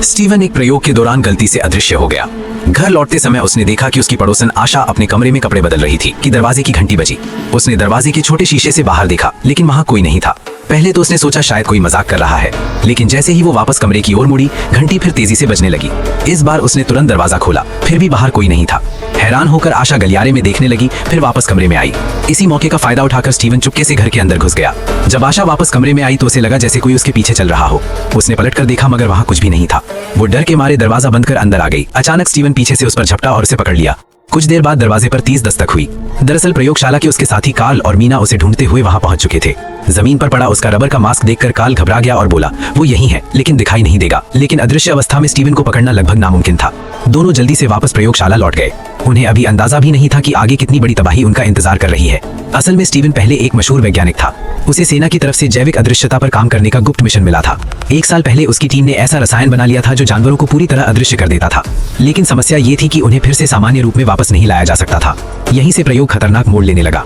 Steven एक प्रयोग के दौरान गलती से अदृश्य हो गया। घर लौटते समय उसने देखा कि उसकी पड़ोसन आशा अपने कमरे में कपड़े बदल रही थी कि दरवाजे की घंटी बजी। उसने दरवाजे के छोटे शीशे से बाहर देखा, लेकिन वहाँ कोई नहीं था। पहले तो उसने सोचा शायद कोई मजाक कर रहा है, लेकिन जैसे ही वो वापस कमरे की ओर मुड़ी, घंटी फिर तेजी से बजने लगी। इस बार उसने तुरंत दरवाजा खोला, फिर भी बाहर कोई नहीं था। हैरान होकर आशा गलियारे में देखने लगी, फिर वापस कमरे में आई। इसी मौके का फायदा उठाकर स्टीवन चुपके से घर के अंदर घुस गया। जब आशा वापस कमरे में आई तो उसे लगा जैसे कोई उसके पीछे चल रहा हो। उसने पलटकर देखा, मगर वहाँ कुछ भी नहीं था। वो डर के मारे दरवाजा बंद कर अंदर आ गई। अचानक स्टीवन पीछे से उस पर झपटा और उसे पकड़ लिया। कुछ देर बाद दरवाजे पर 30 दस्तक हुई। दरअसल प्रयोगशाला के उसके साथी कार्ल और मीना उसे ढूंढते हुए वहां पहुंच चुके थे। जमीन पर पड़ा उसका रबर का मास्क देखकर कार्ल घबरा गया और बोला, वो यही है, लेकिन दिखाई नहीं देगा। लेकिन अदृश्य अवस्था में स्टीवन को पकड़ना लगभग नामुमकिन था। दोनों जल्दी से वापस प्रयोगशाला लौट गए। उन्हें अभी अंदाजा भी नहीं था कि आगे कितनी बड़ी तबाही उनका इंतजार कर रही है। असल में स्टीवन पहले एक मशहूर वैज्ञानिक था। उसे सेना की तरफ से जैविक अदृश्यता पर काम करने का गुप्त मिशन मिला था। 1 साल पहले उसकी टीम ने ऐसा रसायन बना लिया था जो जानवरों को पूरी तरह अदृश्य कर देता था। लेकिन समस्या ये थी कि उन्हें फिर से सामान्य रूप में वापस नहीं लाया जा सकता था। यहीं से प्रयोग खतरनाक मोड़ लेने लगा।